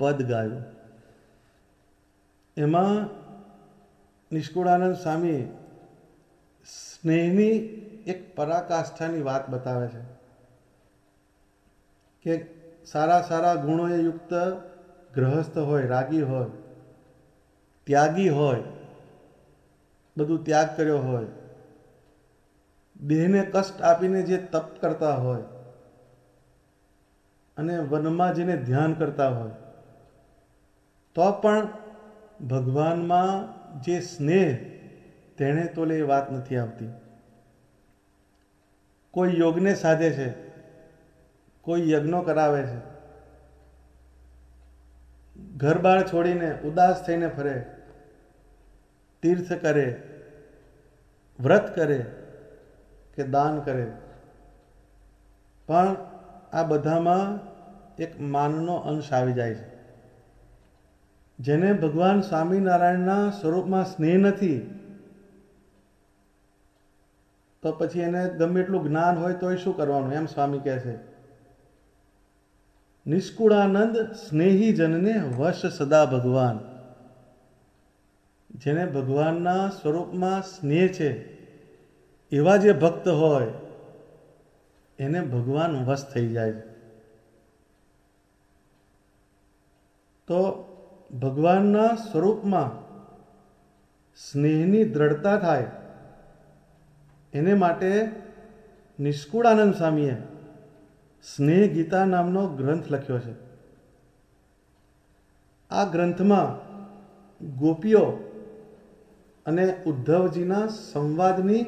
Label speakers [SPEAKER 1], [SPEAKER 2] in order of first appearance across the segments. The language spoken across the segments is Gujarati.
[SPEAKER 1] પદ ગાયું. એમાં નિષ્કુળાનંદ સ્વામી સ્નેહની એક પરાકાષ્ઠાની વાત બતાવે છે કે સારા સારા ગુણોએ યુક્ત ગૃહસ્થ હોય, રાગી હોય, ત્યાગી હોય, બધું ત્યાગ કર્યો હોય, દેહને કષ્ટ આપીને જે તપ કરતા હોય અને વનમાં જઈને ધ્યાન કરતા હોય, તો પણ ભગવાનમાં જે સ્નેહ તેણે તોલે એ વાત નથી આવતી. કોઈ યોગને સાધે છે, કોઈ યજ્ઞો કરાવે છે, ઘર બાર છોડીને ઉદાસ થઈને ફરે, તીર્થ કરે, વ્રત કરે કે દાન કરે, પણ આ બધામાં એક માનનો અંશ આવી જાય છે. જેને ભગવાન સ્વામિનારાયણના સ્વરૂપમાં સ્નેહ નથી, તો પછી એને ગમે એટલું જ્ઞાન હોય તોય શું કરવાનું, એમ સ્વામી કહે છે. નિષ્કુળાનંદ સ્નેહી જનને વશ સદા ભગવાન. જેને ભગવાનના સ્વરૂપમાં સ્નેહ છે એવા જે ભક્ત હોય એને ભગવાન વશ થઈ જાય. તો ભગવાનના સ્વરૂપમાં સ્નેહની દ્રઢતા થાય એને માટે નિષ્કુળાનંદ સ્વામીએ સ્નેહ ગીતા નામનો ગ્રંથ લખ્યો છે. આ ગ્રંથમાં ગોપીઓ અને ઉદ્ધવજીના સંવાદની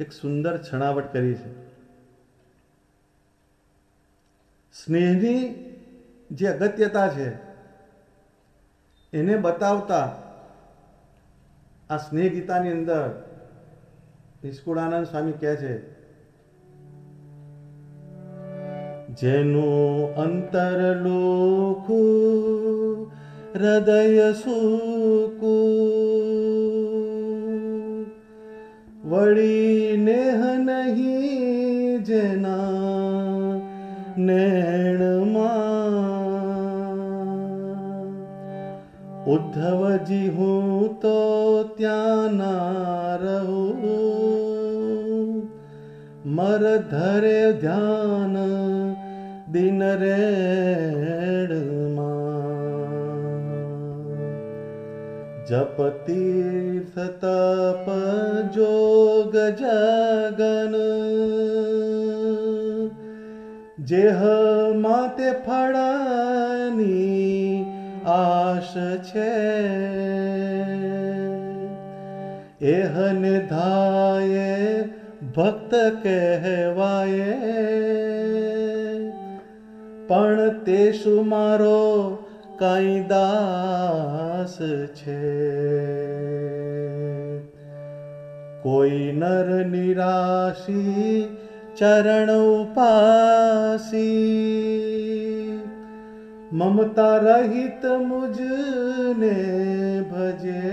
[SPEAKER 1] એક સુંદર છણાવટ કરી છે. સ્નેહની જે અગત્યતા છે એને બતાવતા આ સ્નેહ ગીતાની અંદર નિષ્કુળાનંદ સ્વામી કહે છે, જેનું અંતર લોખું હૃદય સૂકું, વળી નેહ નહીં જેના નેણમાં, ઉદ્ધવજી હું તો ત્યાં ના રહું, મર ધરે ધ્યાન દિન રેણમાં, જપ તીર્થ તપ જોગ જગન, જેહ માતે ફળની આશ છે, એહ નિધાયે ભક્ત કહેવાય, પણ તેશુ મારો કાંઈ દાસ છે. કોઈ નર નિરાશી ચરણ ઉપાસી, મમતા રહિત મુજને ભજે,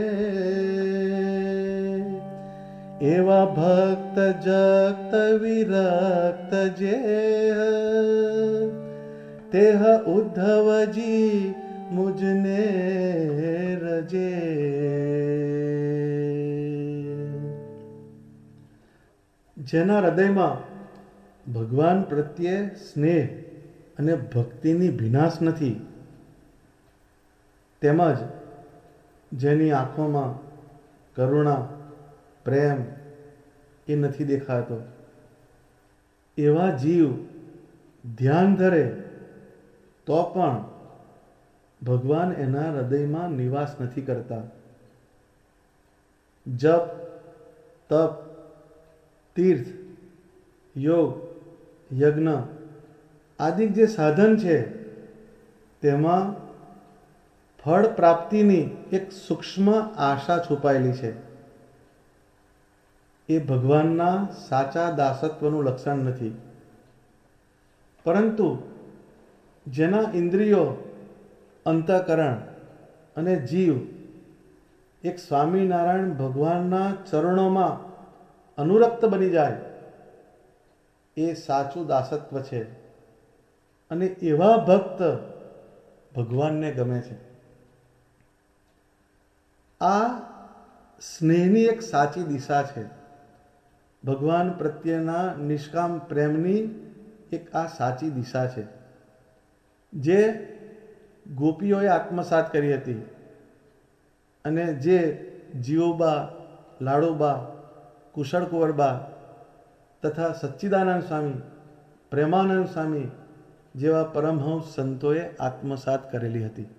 [SPEAKER 1] એવા ભક્ત જગત વિરક્ત જે, તેહ ઉદ્ધવજી મુજને રજે. જેના હૃદયમાં ભગવાન પ્રત્યે સ્નેહ અને ભક્તિની ભીનાશ નથી, તેમજ જેની આંખોમાં કરુણા પ્રેમ એ નથી દેખાતો, એવા જીવ ધ્યાન ધરે તો પણ ભગવાન એના હૃદયમાં નિવાસ નથી કરતા. જપ તપ તીર્થ યોગ યજ્ઞ આદિ જે સાધન છે તેમાં ફળ પ્રાપ્તિની એક સૂક્ષ્મ આશા છુપાયેલી છે. એ ભગવાનના સાચા દાસત્વનું લક્ષણ નથી. પરંતુ જેના ઇન્દ્રિયો અંતઃકરણ અને જીવ એક સ્વામિનારાયણ ભગવાનના ચરણોમાં અનુરક્ત બની જાય એ સાચું દાસત્વ છે. અને એવા ભક્ત ભગવાનને ગમે છે. આ સ્નેહની એક સાચી દિશા છે. ભગવાન પ્રત્યેના નિષ્કામ પ્રેમની એક આ સાચી દિશા છે, જે ગોપીઓએ આત્મસાત કરી હતી અને જે જીવોબા, લાડોબા, કુશળકુંવરબા તથા સચ્ચિદાનંદ સ્વામી, પ્રેમાનંદ સ્વામી જેવા પરમહંસ સંતોએ આત્મસાત કરેલી હતી.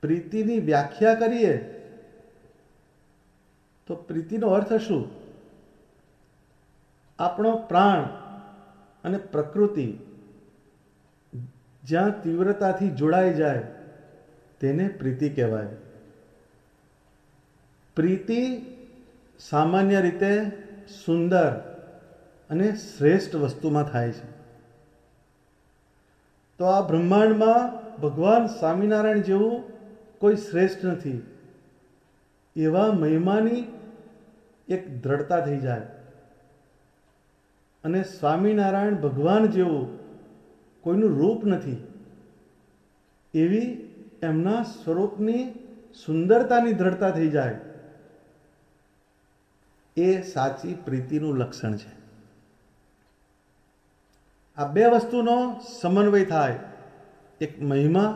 [SPEAKER 1] પ્રીતિની વ્યાખ્યા કરીએ તો પ્રીતિનો અર્થ શું? આપણો પ્રાણ અને પ્રકૃતિ જ્યાં તીવ્રતાથી જોડાઈ જાય તેને પ્રીતિ કહેવાય. પ્રીતિ સામાન્ય રીતે સુંદર અને શ્રેષ્ઠ વસ્તુમાં થાય છે. તો આ બ્રહ્માંડમાં ભગવાન સ્વામિનારાયણ જેવું કોઈ શ્રેષ્ઠ નથી, એવા મહિમાની એક દ્રઢતા થઈ જાય. અને સ્વામિનારાયણ ભગવાન જેવું કોઈનું રૂપ નથી, એવી એમના સ્વરૂપની સુંદરતાની દ્રઢતા થઈ જાય. એ સાચી પ્રીતિનું લક્ષણ છે. આ બે વસ્તુનો સમન્વય થાય, એક મહિમા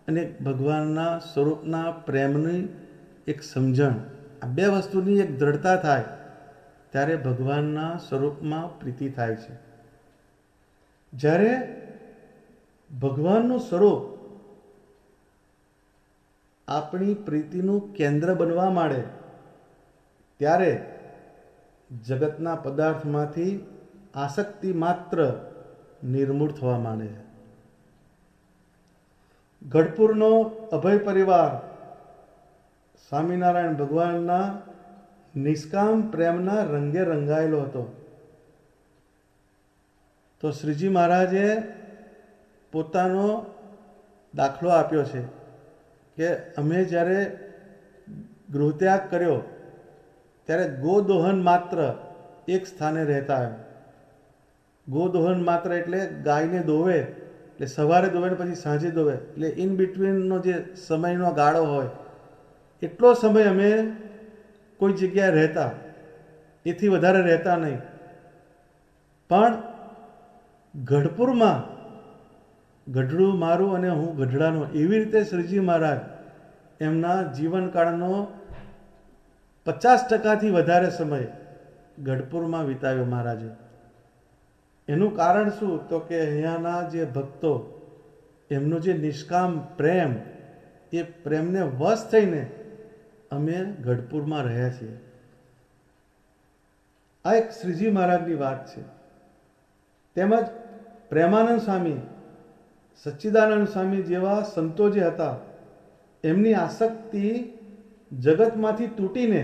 [SPEAKER 1] અને ભગવાનના સ્વરૂપના પ્રેમની એક સમજણ. આ બે વસ્તુની એક દ્રઢતા થાય ત્યારે ભગવાનના સ્વરૂપમાં પ્રીતિ થાય છે. જ્યારે ભગવાનનું સ્વરૂપ આપણી પ્રીતિનું કેન્દ્ર બનવા માંડે ત્યારે જગતના પદાર્થમાંથી આસક્તિ માત્ર નિર્મૂળ થવા માંડે. ગઢપુરનો અભય પરિવાર સ્વામિનારાયણ ભગવાનના નિષ્કામ પ્રેમના રંગે રંગાયેલો હતો. તો શ્રીજી મહારાજે પોતાનો દાખલો આપ્યો છે કે અમે જ્યારે ગૃહત્યાગ કર્યો ત્યારે ગોદોહન માત્ર એક સ્થાને રહેતા. ગોદોહન માત્ર એટલે ગાયને દોવે, એટલે સવારે દોવે ને પછી સાંજે દોવે, એટલે ઇન બિટવીનનો જે સમયનો ગાળો હોય એટલો સમય અમે કોઈ જગ્યાએ રહેતા, એથી વધારે રહેતા નહીં. પણ ગઢપુરમાં ગઢડું મારું અને હું ગઢડાનો, એવી રીતે શ્રીજી મહારાજ એમના જીવનકાળનો 50%થી વધારે સમય ગઢપુરમાં વિતાવ્યો મહારાજે. એનું કારણ શું? તો કે અહીંયાના જે ભક્તો, એમનો જે નિષ્કામ પ્રેમ, એ પ્રેમને વશ થઈને અમે ગઢપુરમાં રહ્યા છીએ. આ એક શ્રીજી મહારાજની વાત છે. તેમજ પ્રેમાનંદ સ્વામી, સચ્ચિદાનંદ સ્વામી જેવા સંતો જે હતા, એમની આસક્તિ જગતમાંથી તૂટીને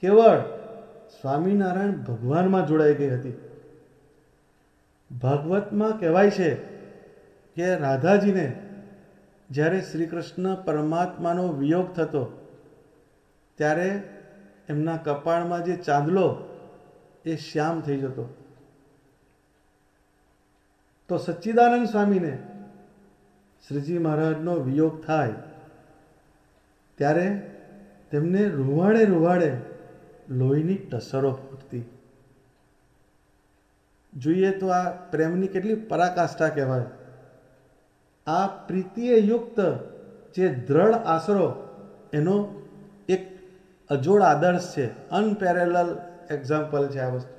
[SPEAKER 1] કેવળ સ્વામિનારાયણ ભગવાનમાં જોડાઈ ગઈ હતી. ભાગવતમાં કહેવાય છે કે રાધાજીને જ્યારે શ્રી કૃષ્ણ પરમાત્માનો વિયોગ થતો ત્યારે એમના કપાળમાં જે ચાંદલો એ શ્યામ થઈ જતો. તો સચ્ચિદાનંદ સ્વામીને શ્રીજી મહારાજનો વિયોગ થાય ત્યારે તેમને રૂવાડે રૂવાડે લોહીની ટસરો ફૂટતી. જોઈએ તો આ પ્રેમની કેટલી પરાકાષ્ઠા કહેવાય. આ પ્રીતિએ યુક્ત જે દ્રઢ આશરો, એનો એક અજોડ આદર્શ છે, અનપેરેલલ એક્ઝામ્પલ છે આ વસ્તુ.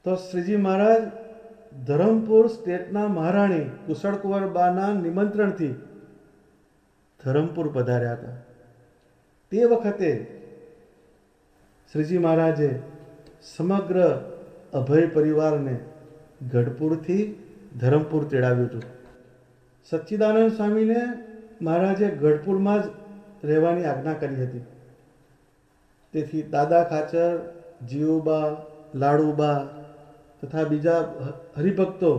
[SPEAKER 1] તો શ્રીજી મહારાજ ધરમપુર સ્ટેટના મહારાણી કુશળકુંવરબાના નિમંત્રણથી ધરમપુર પધાર્યા હતા. તે વખતે શ્રીજી મહારાજે સમગ્ર અભય પરિવારને ગઢપુરથી ધરમપુર તેડાવ્યું હતું. સચ્ચિદાનંદ સ્વામીને મહારાજે ગઢપુરમાં જ રહેવાની આજ્ઞા કરી હતી. તેથી દાદા ખાચર, જીવુબા, લાડુબા તથા બીજા હરિભક્તો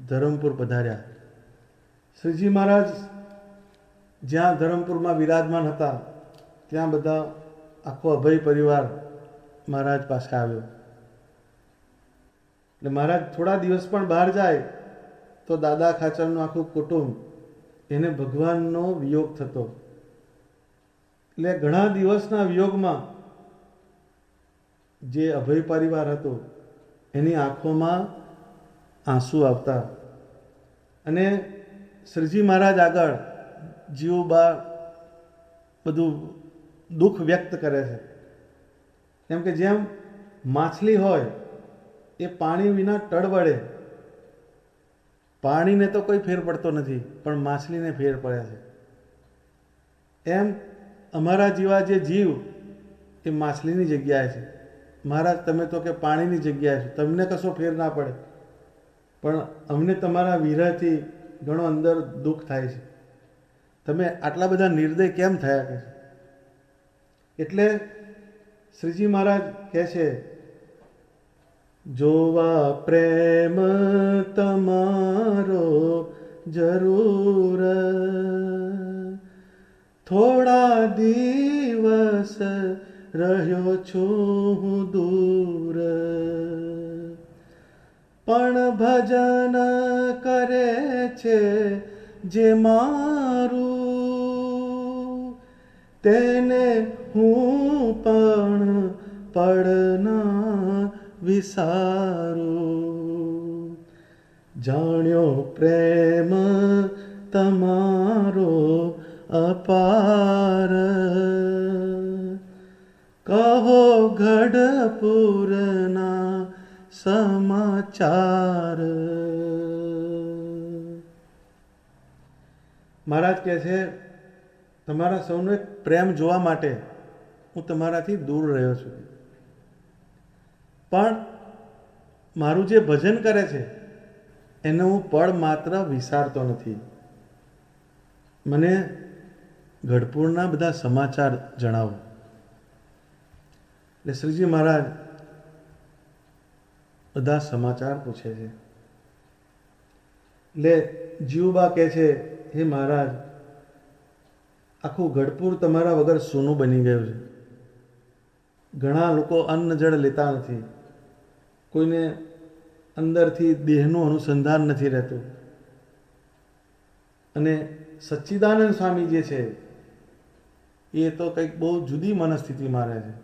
[SPEAKER 1] ધરમપુર પધાર્યા. શ્રીજી મહારાજ જ્યાં ધરમપુરમાં વિરાજમાન હતા ત્યાં બધા આખો અભય પરિવાર મહારાજ પાસે આવ્યો. એટલે મહારાજ થોડા દિવસ પણ બહાર જાય તો દાદા ખાચરનું આખું કુટુંબ એને ભગવાનનો વિયોગ થતો. એટલે ઘણા દિવસના વિયોગમાં જે અભય પરિવાર હતો એની આંખોમાં આંસુ આવતા. અને શ્રીજી મહારાજ આગળ જીવબા બધું દુઃખ વ્યક્ત કરે છે. કેમ કે જેમ માછલી હોય એ પાણી વિના ટળવળે, પાણીને તો કોઈ ફેર પડતો નથી પણ માછલીને ફેર પડે છે. એમ અમારા જેવા જે જીવ એ માછલીની જગ્યાએ છે. મહારાજ તમે તો કે પાણીની જગ્યાએ છે, તમને કશો ફેર ના પડે, પણ અમને તમારા વિરહથી ઘણો અંદર દુઃખ થાય છે. તમે આટલા બધા નિર્દય કેમ થયા કે છે? એટલે શ્રીજી મહારાજ કહે છે, જોવા પ્રેમ તમારો જરૂર, થોડા દિવસ રહ્યો છું હું દૂર, પણ ભજન કરે છે જે મારું, તેને હું પણ પડના વિસારું. જાણ્યો પ્રેમ તમારો અપાર, કહો ગઢપુરના સમાચાર. મહારાજ કહે છે, તમારા સૌનો એક પ્રેમ જોવા માટે હું તમારાથી દૂર રહ્યો છું, પણ મારું જે ભજન કરે છે એને હું પળ માત્ર વિસારતો નથી. મને ગઢપુરના બધા સમાચાર જણાવો. એટલે શ્રીજી મહારાજ બધા સમાચાર પૂછે છે. એટલે જીવબા કહે છે, હે મહારાજ, આખું ગઢપુર તમારા વગર સૂનું બની ગયું છે. ઘણા લોકો અન્ન જળ લેતા નથી, કોઈને અંદરથી દેહનું અનુસંધાન નથી રહેતું. અને સચ્ચિદાનંદ સ્વામી જે છે એ તો કંઈક બહુ જુદી મનસ્થિતિમાં રહે છે.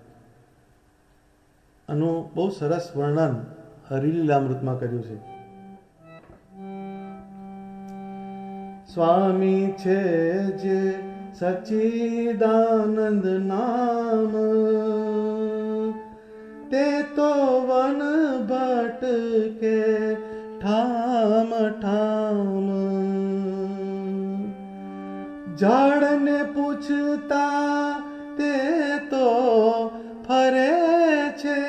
[SPEAKER 1] આનું બહુ સરસ વર્ણન હરિલીલામૃતમાં કર્યું છે. સ્વામી છે જે સચ્ચિદાનંદ નામ, તે તો વન ભટકે ઠામ ઠામ, ઝાડને પૂછતા તે તો ફરે છે,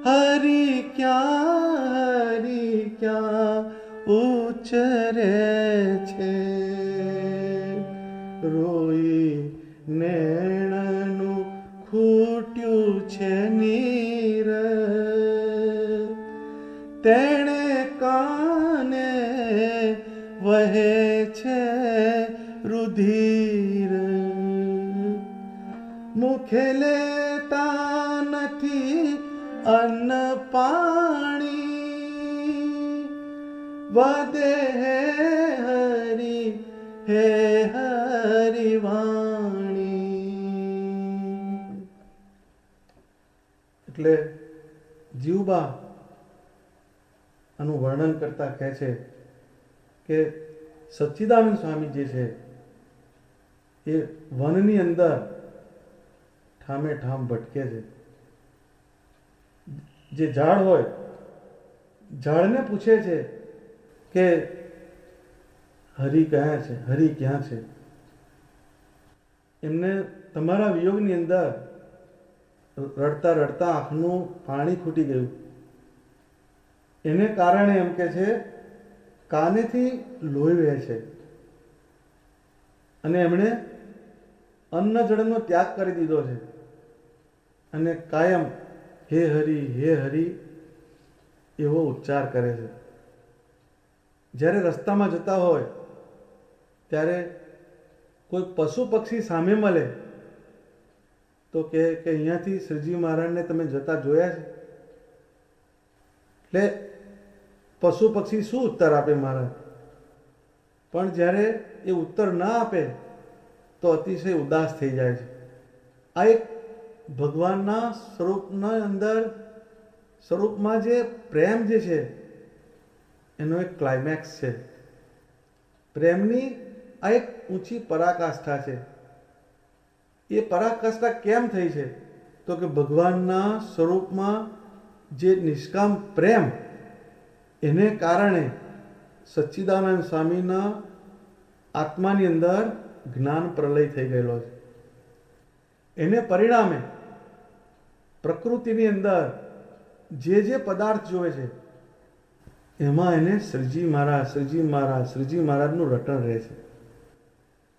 [SPEAKER 1] હરી ક્યાં ઉચરે છે. રોઈ નેણનું ખૂટ્યું છે નીર, તેણે કાને વહે છે રુધિર, મુખે લેતા નથી અન્ન પાણી, વધે હે હરિ વાણી. એટલે જીવબા આનું વર્ણન કરતા કહે છે કે સચ્ચિદાનંદ સ્વામી જે છે એ વનની અંદર ઠામે ઠામ ભટકે છે. જે ઝાડ હોય, ઝાડને પૂછે છે કે હરિ ક્યાં છે, હરિ ક્યાં છે. એમને તમારા વિયોગની અંદર રડતા રડતા આંખનું પાણી ખૂટી ગયું. એને કારણે એમ કે છે કાનેથી લોહી વહે છે, અને એમણે અન્ન જળનો ત્યાગ કરી દીધો છે, અને કાયમ હે હરિ એવો ઉચ્ચાર કરે છે. જ્યારે રસ્તામાં જતા હોય ત્યારે કોઈ પશુ પક્ષી સામે મળે તો કે અહીંયાથી શ્રીજી મહારાજને તમે જતા જોયા છે? એટલે પશુ પક્ષી શું ઉત્તર આપે મહારાજ? પણ જ્યારે એ ઉત્તર ના આપે તો અતિશય ઉદાસ થઈ જાય છે. આ એક ભગવાનના સ્વરૂપના અંદર સ્વરૂપમાં જે પ્રેમ જે છે એનો એક ક્લાઇમેક્સ છે. પ્રેમની આ એક ઊંચી પરાકાષ્ઠા છે. એ પરાકાષ્ઠા કેમ થઈ છે? તો કે ભગવાનના સ્વરૂપમાં જે નિષ્કામ પ્રેમ એને કારણે સચ્ચિદાનંદ સ્વામીના આત્માની અંદર જ્ઞાન પ્રલય થઈ ગયેલો છે. એને પરિણામે પ્રકૃતિની અંદર જે પદાર્થ જોવે છે એમાં એને શ્રીજી મહારાજનું રટણ રહે છે.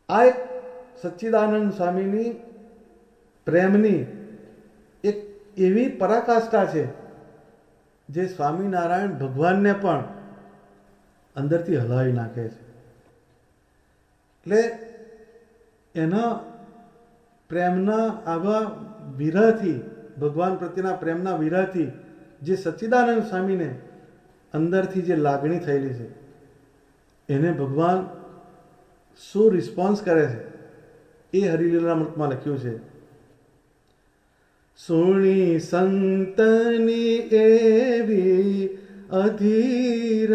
[SPEAKER 1] આ એક સચ્ચિદાનંદ સ્વામીની પ્રેમની એક એવી પરાકાષ્ઠા છે જે સ્વામિનારાયણ ભગવાનને પણ અંદરથી હલાવી નાખે છે. એટલે એના પ્રેમના આવા વિરહથી, ભગવાન પ્રત્યેના પ્રેમના વિરહથી જે સચ્ચિદાનંદ સ્વામીને અંદરથી જે લાગણી થયેલી છે એને ભગવાન શું રિસ્પોન્સ કરે છે એ હરિલીલામૃતમાં લખ્યું છે. સુણી સંતની એવી અધીર,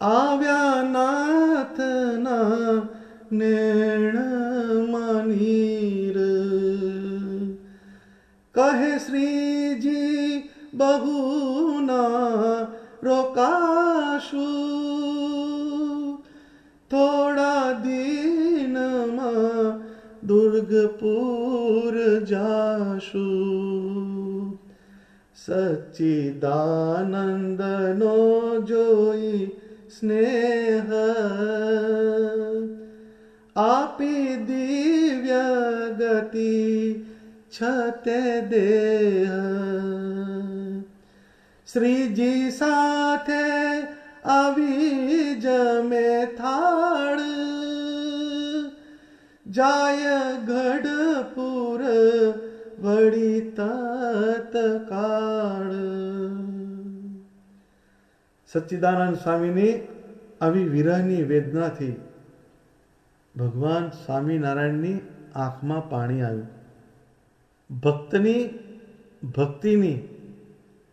[SPEAKER 1] આવ્યા નાથના નેણ મનીર, કહે શ્રીજી બહુના રોકાશું, થોડા દિનમાં દુર્ગપુર જાશું. સચ્ચિદાનંદનો જોઈ સ્નેહ, આપી દિવ્ય ગતિ છતે દેહ. શ્રીજી સાથે આવી જમે થાળ, જાય ગઢપુર વળી તત્કાળ. સચ્ચિદાનંદ સ્વામીની આવી વિરહની વેદનાથી ભગવાન સ્વામિનારાયણની આંખમાં પાણી આવ્યું. ભક્તની ભક્તિની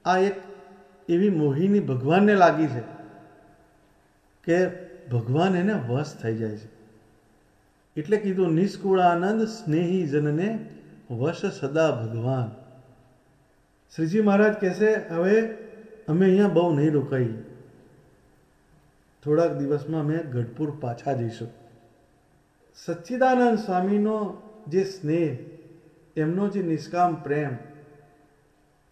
[SPEAKER 1] આ એક એવી મોહિની ભગવાનને લાગી છે કે ભગવાન એને વશ થઈ જાય છે. એટલે કીધું નિષ્કુળાનંદ સ્નેહી જનને વશ સદા ભગવાન. શ્રીજી મહારાજ કહેશે હવે અમે અહીંયા બહુ નહીં રોકાઈએ, થોડાક દિવસમાં અમે ગઢપુર પાછા જઈશું. સચ્ચિદાનંદ સ્વામીનો જે સ્નેહ, એમનો જે નિષ્કામ પ્રેમ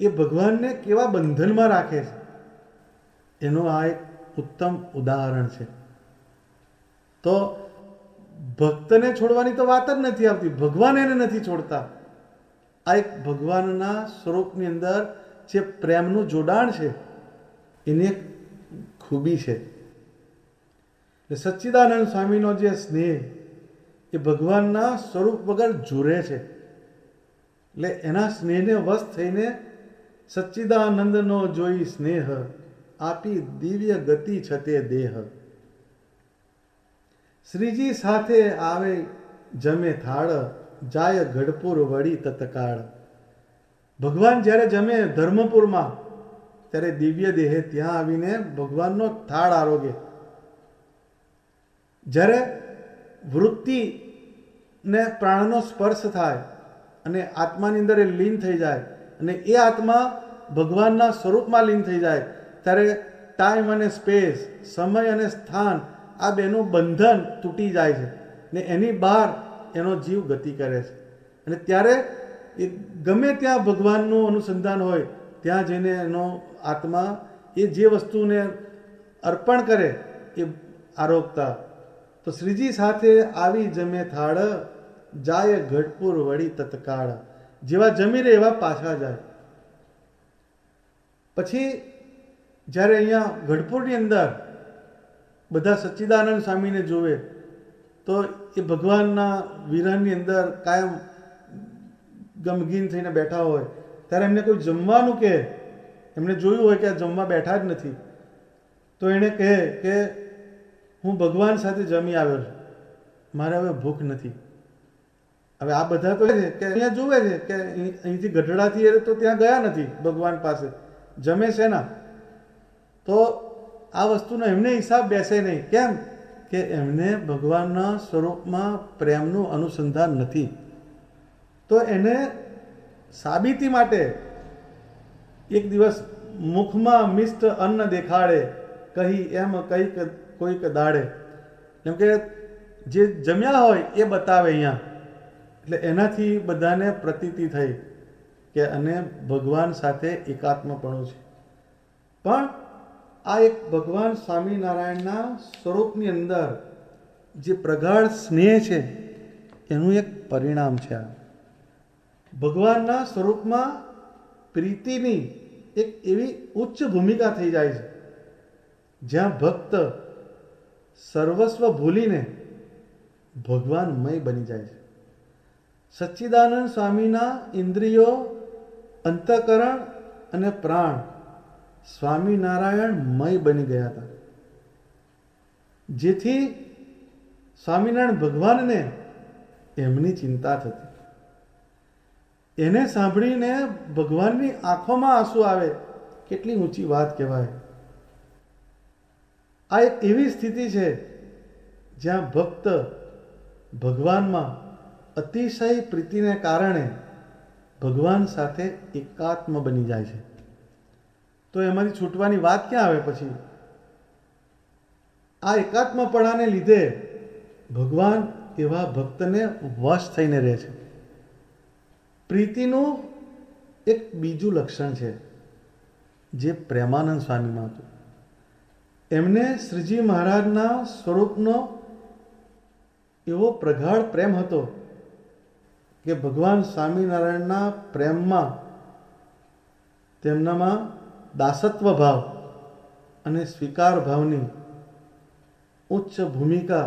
[SPEAKER 1] એ ભગવાનને કેવા બંધનમાં રાખે છે એનું આ એક ઉત્તમ ઉદાહરણ છે. તો ભક્તને છોડવાની તો વાત જ નથી આવતી, ભગવાન એને નથી છોડતા. આ એક ભગવાનના સ્વરૂપની અંદર જે પ્રેમનું જોડાણ છે એની એક ખૂબી છે. સચ્ચિદાનંદ સ્વામીનો જે સ્નેહ એ ભગવાનના સ્વરૂપ વગર જુરે છે. એટલે એના સ્નેહને વશ થઈને સચ્ચિદાનંદનો જોઈ સ્નેહ, આપી દિવ્ય ગતિ છતે દેહ. શ્રીજી સાથે આવે જમે થાળ, જાય ગઢપુર વળી તત્કાળ. ભગવાન જ્યારે જમે ધર્મપુરમાં ત્યારે દિવ્ય દેહે ત્યાં આવીને ભગવાનનો થાળ આરોગે. જ્યારે વૃત્તિને પ્રાણનો સ્પર્શ થાય અને આત્માની અંદર એ લીન થઈ જાય અને એ આત્મા ભગવાનના સ્વરૂપમાં લીન થઈ જાય ત્યારે ટાઈમ અને સ્પેસ, સમય અને સ્થાન આ બેનું બંધન તૂટી જાય છે ને એની બહાર એનો જીવ ગતિ કરે છે. અને ત્યારે એ ગમે ત્યાં ભગવાનનું અનુસંધાન હોય ત્યાં જઈને એનો આત્મા એ જે વસ્તુને અર્પણ કરે એ આરોગતા. તો શ્રીજી સાથે આવી જમે થાળ, જાય ગઢપુર વળી તત્કાળ. જેવા જમી રહે એવા પાછા જાય. પછી જ્યારે અહીંયા ગઢપુરની અંદર બધા સચ્ચિદાનંદ સ્વામીને જોવે તો એ ભગવાનના વિરહની અંદર કાયમ ગમગીન થઈને બેઠા હોય ત્યારે એમને કોઈ જમવાનું કહે એમણે જોયું હોય કે આ જમવા બેઠા જ નથી, તો એણે કહે કે હું ભગવાન સાથે જમી આવ્યો છું, મારે હવે ભૂખ નથી. હવે આ બધા તો છે કે અહીંયા જોવે છે કે અહીંથી ગઢડાથી એ તો ત્યાં ગયા નથી ભગવાન પાસે, જમે છે ના, તો આ વસ્તુનો એમને હિસાબ બેસે નહીં. કેમ કે એમને ભગવાનના સ્વરૂપમાં પ્રેમનું અનુસંધાન નથી. તો એને સાબિતી માટે એક દિવસ મુખમાં મિષ્ટ અન્ન દેખાડે, કહી એમ કંઈક કોઈક દાડે, કેમ કે જે જમ્યા હોય એ બતાવે અહીંયા. એટલે એનાથી બધાને પ્રતીતિ થઈ કે અને ભગવાન સાથે એકાત્મપણું છે. પણ આ એક ભગવાન સ્વામિનારાયણના સ્વરૂપની અંદર જે પ્રગાઢ સ્નેહ છે એનું એક પરિણામ છે. આ ભગવાનના સ્વરૂપમાં પ્રીતિની એક એવી ઉચ્ચ ભૂમિકા થઈ જાય છે જ્યાં ભક્ત સર્વસ્વ ભૂલીને ભગવાનમય બની જાય છે. સચ્ચિદાનંદ સ્વામીના ઇન્દ્રિયો, અંતઃકરણ અને પ્રાણ સ્વામિનારાયણમય બની ગયા હતા, જેથી સ્વામિનારાયણ ભગવાનને એમની ચિંતા થતી. એને સાંભળીને ભગવાનની આંખોમાં આંસુ આવે. કેટલી ઊંચી વાત કહેવાય. આ એક એવી સ્થિતિ છે જ્યાં ભક્ત ભગવાનમાં અતિશય પ્રીતિને કારણે ભગવાન સાથે એકાત્મ બની જાય છે. તો એમાંથી છૂટવાની વાત ક્યાં આવે પછી? આ એકાત્મપણાને લીધે ભગવાન એવા ભક્તને વશ થઈને રહે છે. પ્રીતિનું એક બીજું લક્ષણ છે જે પ્રેમાનંદ સ્વામીમાં હતું. એમને શ્રીજી મહારાજના સ્વરૂપનો એવો પ્રગાઢ પ્રેમ હતો કે ભગવાન સ્વામિનારાયણના પ્રેમમાં તેમનામાં દાસત્વ ભાવ અને સ્વીકાર ભાવની ઉચ્ચ ભૂમિકા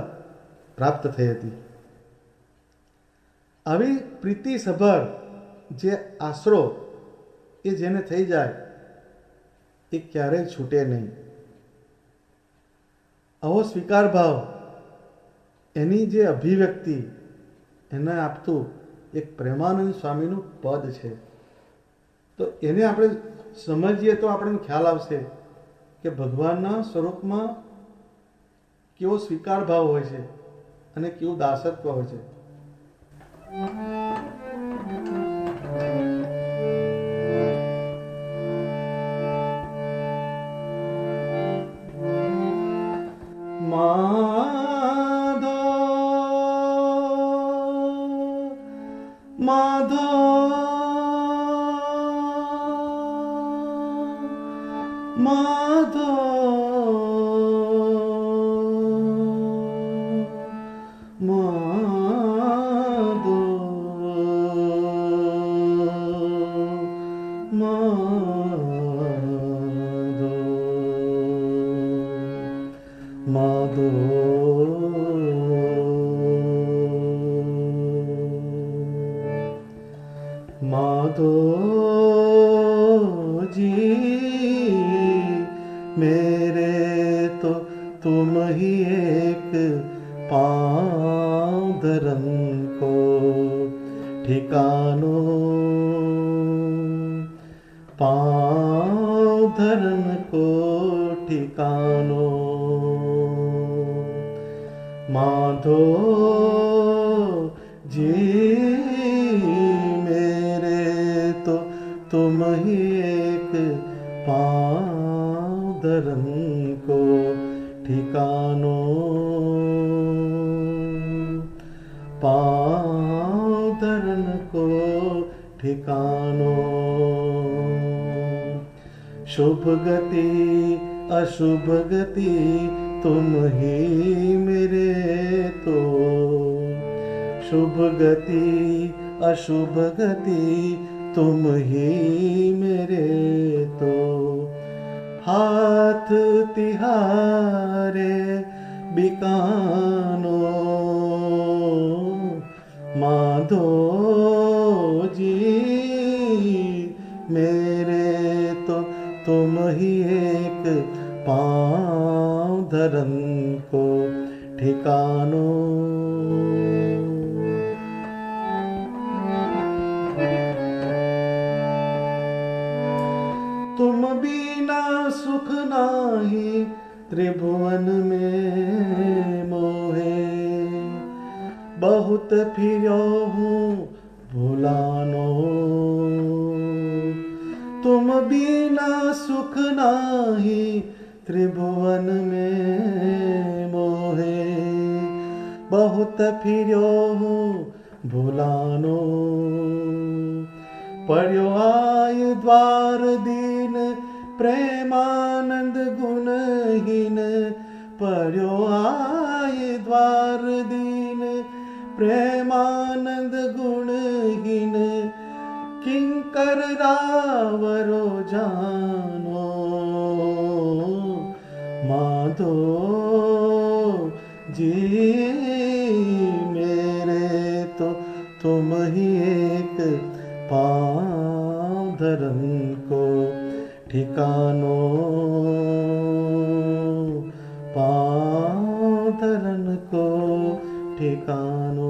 [SPEAKER 1] પ્રાપ્ત થઈ હતી. આવી પ્રીતિસભર જે આશરો એ જેને થઈ જાય એ ક્યારેય છૂટે નહીં. આવો સ્વીકાર ભાવ એની જે અભિવ્યક્તિ એને આપતું એક પ્રેમાનંદ સ્વામીનું પદ છે. તો એને આપણે સમજીએ તો આપણને ખ્યાલ આવશે કે ભગવાનના સ્વરૂપમાં કેવો સ્વીકાર ભાવ હોય છે અને કેવું દાસત્વ હોય છે. शुभ गति अशुभ गति तुम ही मेरे तो, शुभ गति अशुभ गति तुम ही मेरे तो, हाथ तिहारे बिकानो माधो जी मेरे तो तुम ही एक पाँव धरन को ठिकानो। तुम बिना सुख नाही त्रिभुवन में मोहे, बहुत फिरो हूँ भुलानो। तुम बिना सुख नाही त्रिभुवन में मोहे, बहुत फिरो हूँ भुलानो। पढ़्यो आय द्वार दीन प्रेमानंद गुणहीन, पढ़्यो आय द्वार दीन प्रेमानंद गुणहीन। किंकर रावरो जानो, माधो जी मेरे तो तुम ही एक पाँव धरन को ठिकानो। पाँव धरन को ठिकानो।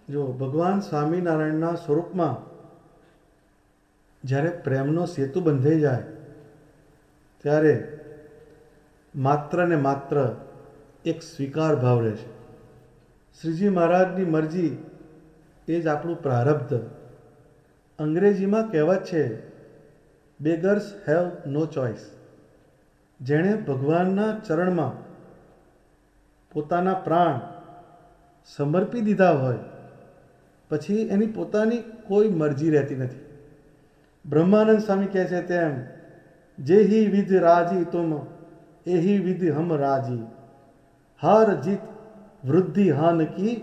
[SPEAKER 1] जो भगवान स्वामीनारायणના સ્વરૂપમાં જ્યારે પ્રેમનો સેતુ બંધાઈ જાય ત્યારે માત્ર ને માત્ર એક સ્વીકાર ભાવ રહે છે. શ્રીજી મહારાજની મરજી એ જ આપણું પ્રારબ્ધ. અંગ્રેજીમાં કહેવત છે, બેગર્સ હેવ નો ચોઇસ. જેણે ભગવાનના ચરણમાં પોતાના પ્રાણ સમર્પી દીધા હોય પછી એની પોતાની કોઈ મરજી રહેતી નથી. બ્રહ્માનંદ સ્વામી કહે છે તેમ, જેહી વિધ રાજી તુમ એહી વિધ હમ રાજી, હાર જીત વૃદ્ધિ હાન કી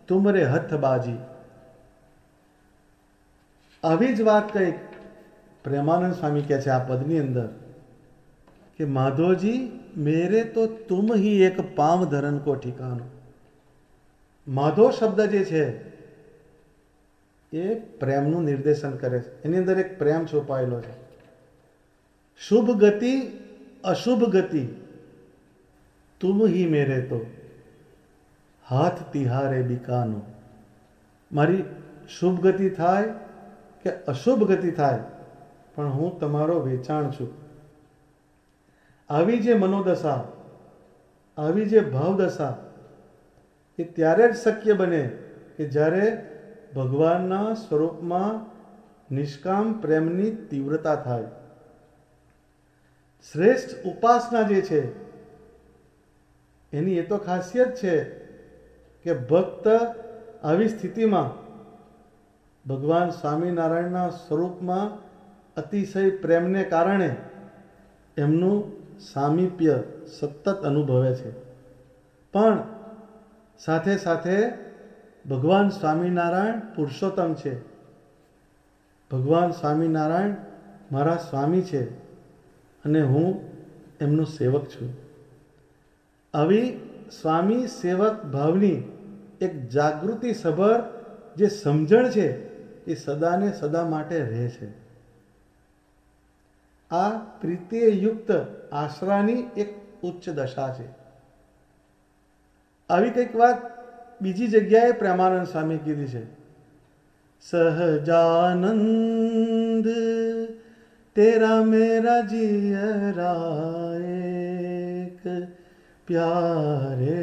[SPEAKER 1] તુમરે હથ બાજી. આવી જ વાત કંઈક પ્રેમાનંદ સ્વામી કહે છે આ પદની અંદર કે માધોજી મેરે તો તુમ હી એક પામ ધરન કો ઠિકાનો. માધો શબ્દ જે છે એ પ્રેમનું નિર્દેશન કરે છે. એની અંદર એક પ્રેમ છુપાયેલો છે. શુભ ગતિ અશુભ ગતિ તુમ હી મેરે તો હાથ તિહારે બિકાનો. મારી શુભ ગતિ થાય કે અશુભ ગતિ થાય પણ હું તમારો વેચાણ છું. આવી જે મનોદશા, આવી જે ભાવદશા એ ત્યારે જ શક્ય બને કે જ્યારે ભગવાનના સ્વરૂપમાં નિષ્કામ પ્રેમની તીવ્રતા થાય. શ્રેષ્ઠ ઉપાસના જે છે એની એ તો ખાસિયત છે કે ભક્ત આવી સ્થિતિમાં ભગવાન સ્વામિનારાયણના સ્વરૂપમાં અતિશય પ્રેમને કારણે એમનું સામીપ્ય સતત અનુભવે છે. પણ સાથે સાથે ભગવાન સ્વામિનારાયણ પુરુષોત્તમ છે. ભગવાન સ્વામિનારાયણ મારા સ્વામી છે અને હું એમનો સેવક છું. આવી સ્વામી સેવક ભાવની એક જાગૃતિ સભર જે સમજણ છે એ સદાને સદા માટે રહે છે. આ પ્રીતિએ યુક્ત આશરાની એક ઉચ્ચ દશા છે. આવી કંઈક વાત બીજી જગ્યાએ પ્રેમાનંદ સ્વામી કીધી છે. સહજાનંદ તેરા મેરા જીયરા એક પ્યારે,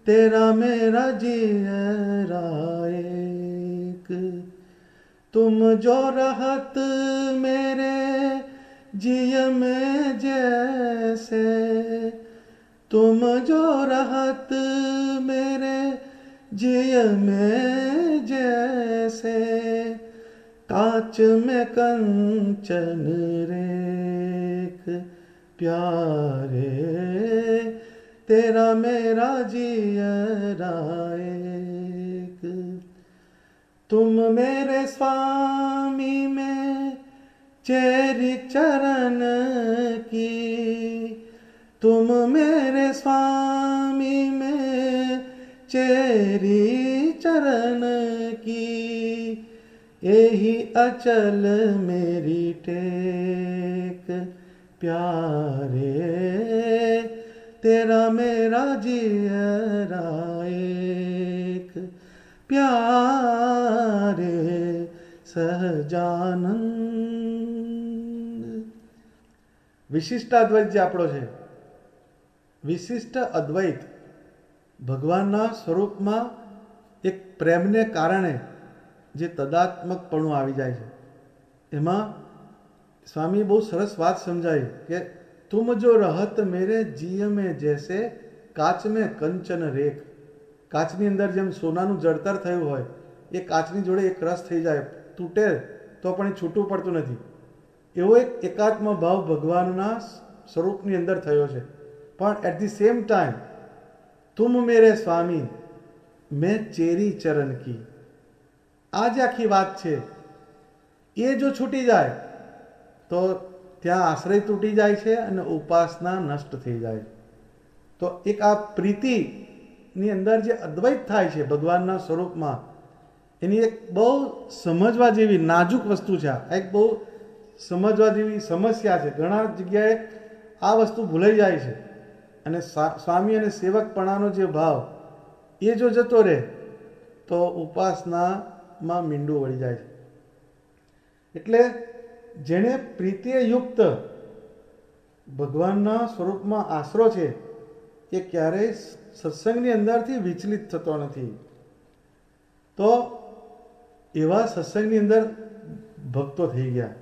[SPEAKER 1] તેરા મેરા જીયરા એક. तुम जो रहत मेरे जिय में जैसे, तुम जो रहत मेरे जिय में जैसे, कांच में कंचन रेख प्यारे, तेरा मेरा जियरा एक. तुम मेरे स्वामी में चेरी चरण की, तुम मेरे स्वामी में चेरी चरण की. एही अचल मेरी टेक प्यारे, तेरा मेरा जियरा एक प्यारे સહજાનંદ. વિશિષ્ટ અદ્વૈત જે આપણો છે, વિશિષ્ટ અદ્વૈત ભગવાનના સ્વરૂપમાં એક પ્રેમને કારણે જે તદાત્મકપણું આવી જાય છે, એમાં સ્વામી બહુ સરસ વાત સમજાવી કે તુમ જો રહત મેરે જીય મેં જૈસે કાચ મેં કંચન રેખ. કાચની અંદર જેમ સોનાનું જળતર થયું હોય, એ કાચની જોડે એક રસ થઈ જાય, તૂટે તો પણ એ છૂટું પડતું નથી. એવો એક એકાત્મ ભાવ ભગવાનના સ્વરૂપની અંદર થયો છે. પણ એટ ધી સેમ ટાઈમ તુમ મેરે સ્વામી મેં ચેરી ચરણ કી, આ જે આખી વાત છે એ જો છૂટી જાય તો ત્યાં આશ્રય તૂટી જાય છે અને ઉપાસના નષ્ટ થઈ જાય. તો એક આ પ્રીતિની અંદર જે અદ્વૈત થાય છે ભગવાનના સ્વરૂપમાં, એની એક બહુ સમજવા જેવી નાજુક વસ્તુ છે. આ એક બહુ સમજવા જેવી સમસ્યા છે. ઘણા જગ્યાએ આ વસ્તુ ભૂલાઈ જાય છે અને સ્વામી અને સેવકપણાનો જે ભાવ એ જો જતો રહે તો ઉપાસનામાં મીંડું વળી જાય છે. એટલે જેણે પ્રીતિએ યુક્ત ભગવાનના સ્વરૂપમાં આશરો છે એ ક્યારેય સત્સંગની અંદરથી વિચલિત થતો નથી. તો એવા સત્સંગની અંદર ભક્તો થઈ ગયા.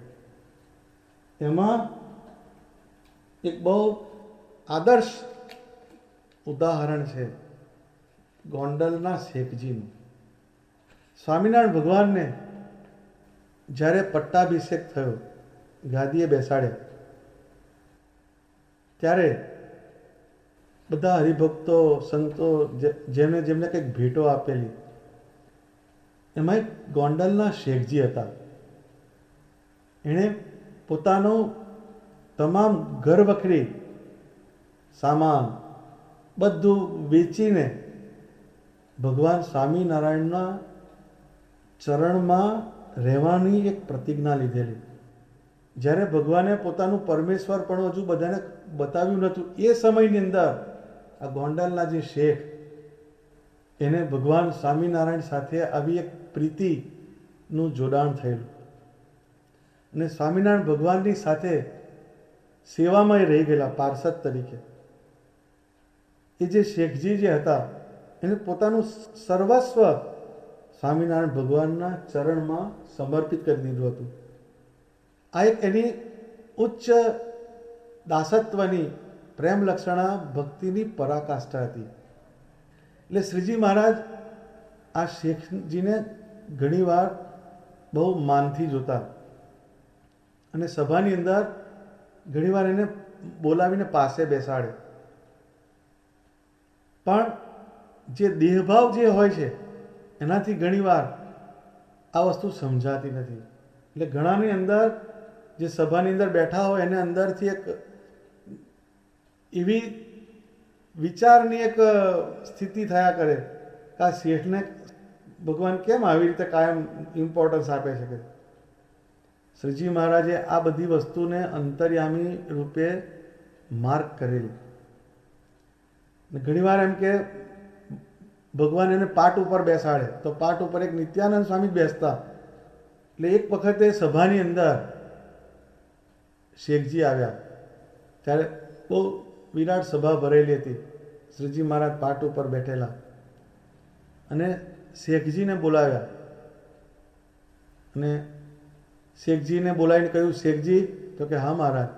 [SPEAKER 1] એમાં એક બહુ આદર્શ ઉદાહરણ છે ગોંડલના શેખજીનું. સ્વામિનારાયણ ભગવાનને જ્યારે પટ્ટાભિષેક થયો, ગાદીએ બેસાડ્યા, ત્યારે બધા હરિભક્તો સંતો જેમને જેમને કંઈક ભેટો આપેલી, એમાં એક ગોંડલના શેખજી હતા. એણે પોતાનું તમામ ઘર વખરી સામાન બધું વેચીને ભગવાન સ્વામિનારાયણના ચરણમાં રહેવાની એક પ્રતિજ્ઞા લીધેલી. જ્યારે ભગવાને પોતાનું પરમેશ્વર પણ હજુ બધાને બતાવ્યું નહોતું, એ સમયની અંદર આ ગોંડલના જે શેખ, એને ભગવાન સ્વામિનારાયણ સાથે આવી એક પ્રીતિનું જોડાણ થયેલું અને સ્વામિનારાયણ ભગવાનની સાથે સેવામાં રહી ગયેલા પાર્ષદ તરીકે. એ જે શેખજી જે હતા એને પોતાનું સર્વસ્વ સ્વામિનારાયણ ભગવાનના ચરણમાં સમર્પિત કરી દીધું હતું. આ એક એની ઉચ્ચ દાસત્વની પ્રેમ લક્ષણા ભક્તિની પરાકાષ્ઠા હતી. એટલે શ્રીજી મહારાજ આ શેખજીને ઘણીવાર બહુ માનથી જોતા અને સભાની અંદર ઘણીવાર એને બોલાવીને પાસે બેસાડે. પણ જે દેહભાવ જે હોય છે એનાથી ઘણીવાર આ વસ્તુ સમજાતી નથી. એટલે ઘણાની અંદર જે સભાની અંદર બેઠા હોય એને અંદરથી એક એવી વિચારની એક સ્થિતિ થયા કરે કે આ શેઠને ભગવાન કેમ આવી રીતે કાયમ ઇમ્પોર્ટન્સ આપે છે. કે શ્રીજી મહારાજે આ બધી વસ્તુને અંતર્યામી રૂપે માર્ક કરેલી. ઘણીવાર એમ કે ભગવાન એને પાટ ઉપર બેસાડે તો પાટ ઉપર એક નિત્યાનંદ સ્વામી બેસતા. એટલે એક વખતે સભાની અંદર શેખજી આવ્યા, ત્યારે બહુ વિરાટ સભા ભરેલી હતી. શ્રીજી મહારાજ પાટ ઉપર બેઠેલા અને શેખજીને બોલાવ્યા અને શેખજીને બોલાવીને કહ્યું, શેખજી, તો કે હા મહારાજ,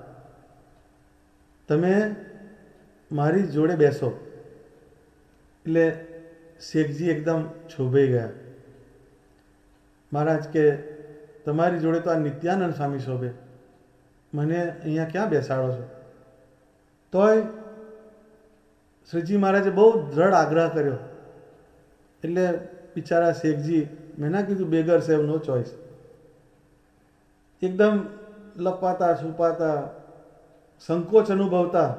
[SPEAKER 1] તમે મારી જોડે બેસો. એટલે શેખજી એકદમ છોભાઈ ગયા. મહારાજ કે તમારી જોડે તો આ નિત્યાનંદ સ્વામી શોભે, મને અહીંયા ક્યાં બેસાડો છો? તોય શ્રીજી મહારાજે બહુ દ્રઢ આગ્રહ કર્યો. એટલે બિચારા શેખજી, મેં ના કીધું બેગર સેવ નો ચોઈસ, એકદમ લપાતા છુપાતા સંકોચ અનુભવતા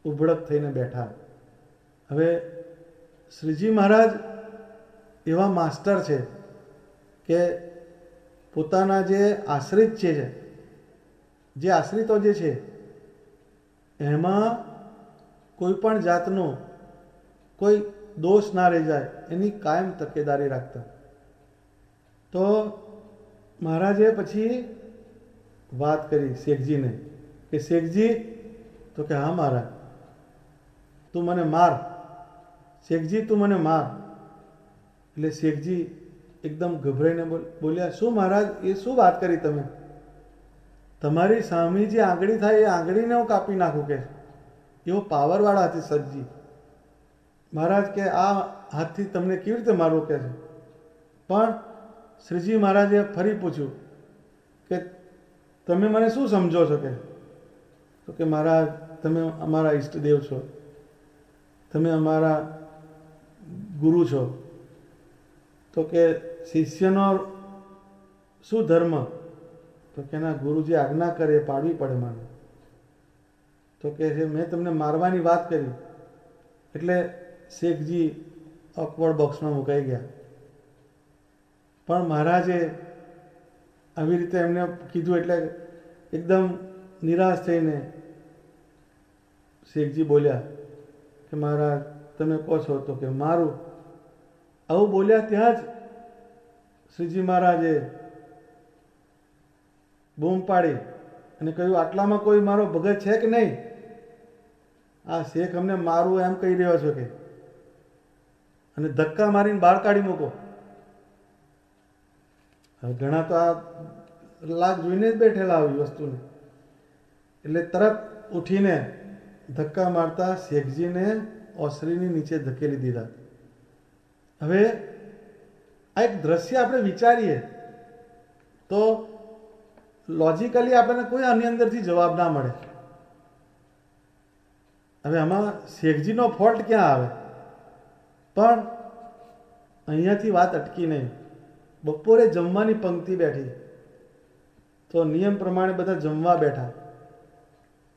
[SPEAKER 1] ઉભડક થઈને બેઠા. હવે શ્રીજી મહારાજ એવા માસ્ટર છે કે કે પોતાના જે આશ્રિત છે, જે આશ્રિતો જે છે એમાં કોઈ પણ જાતનો કોઈ દોષ ના રહી જાય એની કાયમ તકેદારી રાખતા. તો મહારાજે પછી વાત કરી શેખજીને કે શેખજી, તો કે હા મહારાજ, તું મને માર, શેખજી તું મને માર. એટલે શેખજી એકદમ ગભરાઈને બોલ્યા, શું મહારાજ, એ શું વાત કરી તમે? તમારી સામે જે આંગળી થાય એ આંગળીને હું કાપી નાખું કે એવો પાવરવાળા હતી શેખજી. મહારાજ કે આ હાથથી તમને કેવી રીતે મારવું કે છે? પણ શ્રીજી મહારાજે ફરી પૂછ્યું કે તમે મને શું સમજો છો કે? તો કે મહારાજ, તમે અમારા ઈષ્ટદેવ છો, તમે અમારા ગુરુ છો. તો કે શિષ્યનો શું ધર્મ? તો કે ના, ગુરુજી આજ્ઞા કરે એ પાડવી પડે મારે. તો કે છે મેં તમને મારવાની વાત કરી. એટલે શેખજી ઓકવર્ડ બોક્સમાં મુકાઈ ગયા. પણ મહારાજે આવી રીતે એમને કીધું એટલે એકદમ નિરાશ થઈને શેખજી બોલ્યા કે મહારાજ તમે કહો છો તો કે મારું. આવું બોલ્યા ત્યાં જ શ્રીજી મહારાજે બૂમ પાડી અને કહ્યું, આટલામાં કોઈ મારો ભગત છે કે નહીં? આ શેખ અમને મારું એમ કહી રહ્યો છો કે, અને ધક્કા મારીને બહાર કાઢી મૂકો. હવે ઘણા તો આ લાગ જોઈને જ બેઠેલા આવી વસ્તુને, એટલે તરત ઉઠીને ધક્કા મારતા શેખજીને ઓસરીની નીચે ધકેલી દીધા. હવે આ એક દ્રશ્ય આપણે વિચારીએ તો લોજિકલી આપણને કોઈ આની અંદરથી જવાબ ના મળે. હવે આમાં શેખજીનો ફોલ્ટ ક્યાં આવે? પણ અહીંયાથી વાત અટકી નહીં. બપોરે જમવાની પંક્તિ બેઠી તો નિયમ પ્રમાણે બધા જમવા બેઠા.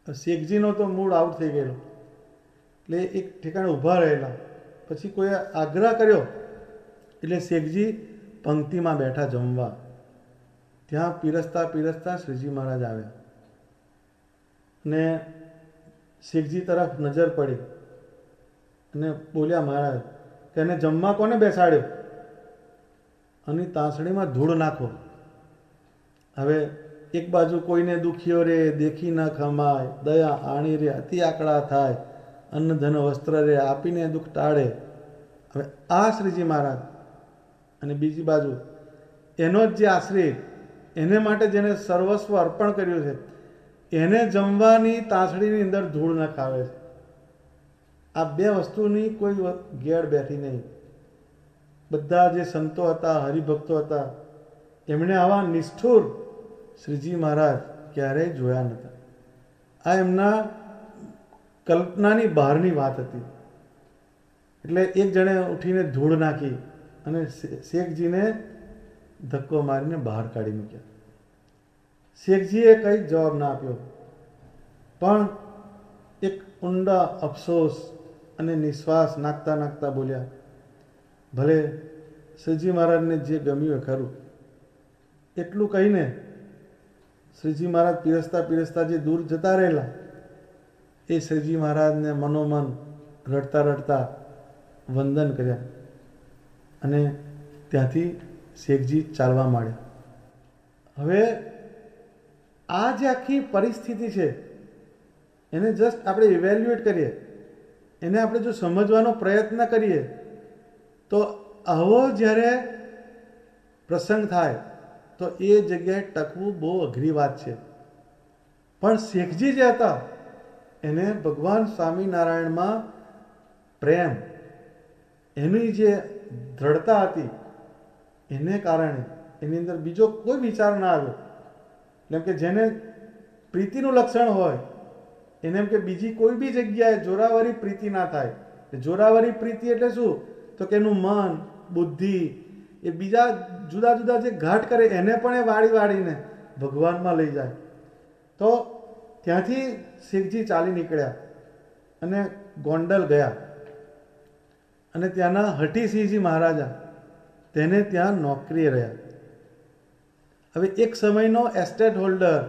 [SPEAKER 1] શેખજીનો તો મૂડ આઉટ થઈ ગયેલો એટલે એક ઠેકાણે ઊભા રહેલા. પછી કોઈએ આગ્રહ કર્યો એટલે શેખજી પંક્તિમાં બેઠા જમવા. ત્યાં પીરસતા પીરસતા શ્રીજી મહારાજ આવ્યા ને શેખજી તરફ નજર પડી અને બોલ્યા, મહારાજ કે એને જમવા કોને બેસાડ્યો? અને તાંસળીમાં ધૂળ નાખો. હવે એક બાજુ કોઈને દુખ્યો રે દેખી ન ખમાય, દયા આણી રે અતિ આકડા થાય, અન્ન ધન વસ્ત્ર રે આપીને દુઃખ ટાળે. હવે આ શ્રીજી મહારાજ, અને બીજી બાજુ એનો જ જે આશ્રિત, એને માટે જેને સર્વસ્વ અર્પણ કર્યું છે, એને જમવાની તાંસળીની અંદર ધૂળ ન ખાવે છે. આ બે વસ્તુની કોઈ ગેડ બેઠી નહીં. બધા જે સંતો હતા, હરિભક્તો હતા, એમણે આવા નિષ્ઠુર શ્રીજી મહારાજ ક્યારેય જોયા નહોતા. આ એમના કલ્પનાની બહારની વાત હતી. એટલે એક જણે ઉઠીને ધૂળ નાખી અને શેખજીને ધક્કો મારીને બહાર કાઢી મૂક્યા. શેખજીએ કંઈ જવાબ ના આપ્યો, પણ એક ઊંડા અફસોસ અને નિશ્વાસ નાખતા નાખતા બોલ્યા, ભલે શ્રીજી મહારાજને જે ગમ્યું એ ખરું. એટલું કહીને શ્રીજી મહારાજ પીરસતા પીરસતા જે દૂર જતા રહેલા, એ શ્રીજી મહારાજને મનોમન રડતા રડતા વંદન કર્યા અને ત્યાંથી શેખજી ચાલવા માંડ્યા. હવે આ જે આખી પરિસ્થિતિ છે એને જસ્ટ આપણે ઇવેલ્યુએટ કરીએ, એને આપણે જો સમજવાનો પ્રયત્ન કરીએ તો આવો જ્યારે પ્રસંગ થાય તો એ જગ્યાએ ટકવું બહુ અઘરી વાત છે. પણ શેખજી જે હતા એને ભગવાન સ્વામિનારાયણમાં પ્રેમ, એની જે દ્રઢતા હતી, એને કારણે એની અંદર બીજો કોઈ વિચાર ના આવ્યો. કેમ કે જેને પ્રીતિનું લક્ષણ હોય એને એમ કે બીજી કોઈ બી જગ્યાએ જોરાવરી પ્રીતિ ના થાય. જોરાવરી પ્રીતિ એટલે શું? તો કે એનું મન, બુદ્ધિ, એ બીજા જુદા જુદા જે ઘાટ કરે એને પણ એ વાળી વાળીને ભગવાનમાં લઈ જાય. તો ત્યાંથી શેખજી ચાલી નીકળ્યા અને ગોંડલ ગયા અને ત્યાંના હઠીસિંહજી મહારાજા તેને ત્યાં નોકરીએ રહ્યા. હવે એક સમયનો એસ્ટેટ હોલ્ડર